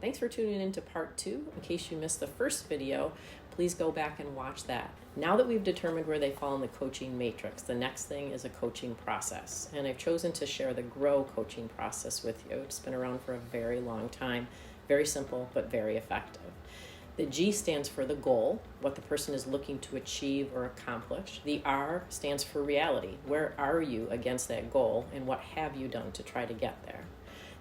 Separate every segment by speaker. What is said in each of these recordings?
Speaker 1: Thanks for tuning in to part 2. In case you missed the first video, please go back and watch that. Now that we've determined where they fall in the coaching matrix, the next thing is a coaching process. And I've chosen to share the GROW coaching process with you. It's been around for a very long time. Very simple, but very effective. The G stands for the goal, what the person is looking to achieve or accomplish. The R stands for reality. Where are you against that goal, and what have you done to try to get there?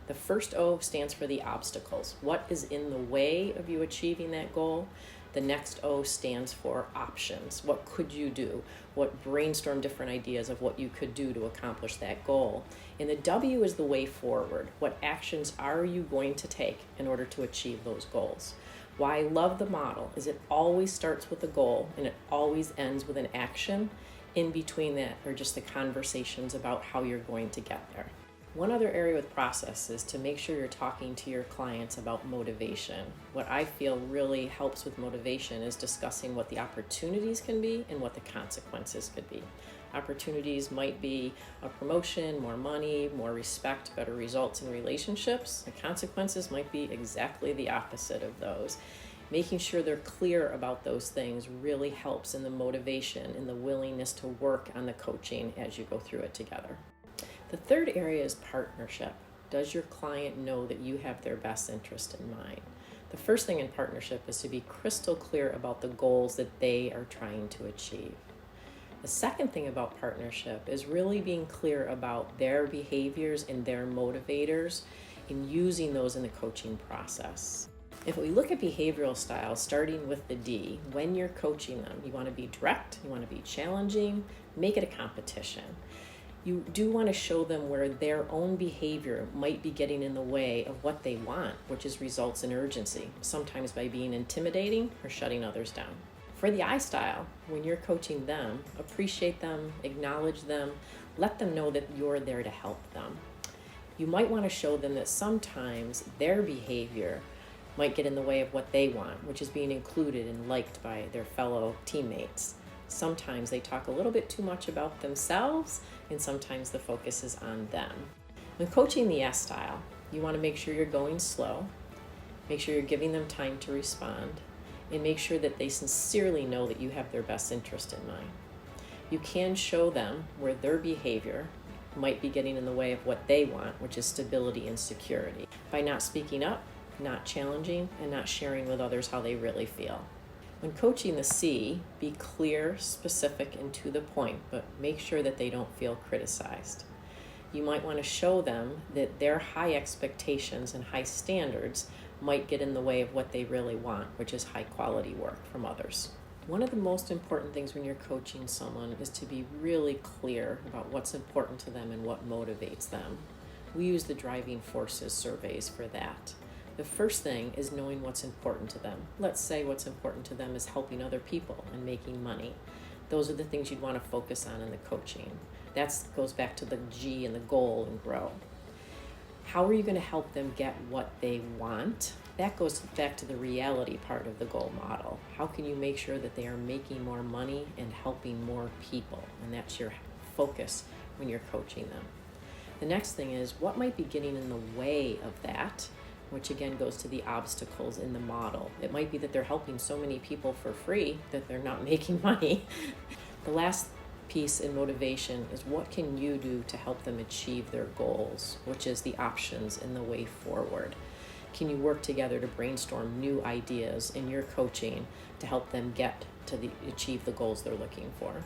Speaker 1: The first O stands for the obstacles. What is in the way of you achieving that goal? The next O stands for options. What could you do? What brainstorm different ideas of what you could do to accomplish that goal? And the W is the way forward. What actions are you going to take in order to achieve those goals? Why I love the model is it always starts with a goal and it always ends with an action. In between that are just the conversations about how you're going to get there. One other area with process is to make sure you're talking to your clients about motivation. What I feel really helps with motivation is discussing what the opportunities can be and what the consequences could be. Opportunities might be a promotion, more money, more respect, better results in relationships. The consequences might be exactly the opposite of those. Making sure they're clear about those things really helps in the motivation and the willingness to work on the coaching as you go through it together. The third area is partnership. Does your client know that you have their best interest in mind? The first thing in partnership is to be crystal clear about the goals that they are trying to achieve. The second thing about partnership is really being clear about their behaviors and their motivators and using those in the coaching process. If we look at behavioral styles, starting with the D, when you're coaching them, you want to be direct, you want to be challenging, make it a competition. You do want to show them where their own behavior might be getting in the way of what they want, which is results in urgency, sometimes by being intimidating or shutting others down. For the I style, when you're coaching them, appreciate them, acknowledge them, let them know that you're there to help them. You might want to show them that sometimes their behavior might get in the way of what they want, which is being included and liked by their fellow teammates. Sometimes they talk a little bit too much about themselves, and sometimes the focus is on them. When coaching the S style, you want to make sure you're going slow, make sure you're giving them time to respond, and make sure that they sincerely know that you have their best interest in mind. You can show them where their behavior might be getting in the way of what they want, which is stability and security, by not speaking up, not challenging, and not sharing with others how they really feel. When coaching the C, be clear, specific, and to the point, but make sure that they don't feel criticized. You might want to show them that their high expectations and high standards might get in the way of what they really want, which is high quality work from others. One of the most important things when you're coaching someone is to be really clear about what's important to them and what motivates them. We use the driving forces surveys for that. The first thing is knowing what's important to them. Let's say what's important to them is helping other people and making money. Those are the things you'd want to focus on in the coaching. That goes back to the G and the goal and grow. How are you going to help them get what they want? That goes back to the reality part of the goal model. How can you make sure that they are making more money and helping more people? And that's your focus when you're coaching them. The next thing is what might be getting in the way of that, which again goes to the obstacles in the model. It might be that they're helping so many people for free that they're not making money. The last piece in motivation is what can you do to help them achieve their goals, which is the options and the way forward. Can you work together to brainstorm new ideas in your coaching to help them get to achieve the goals they're looking for?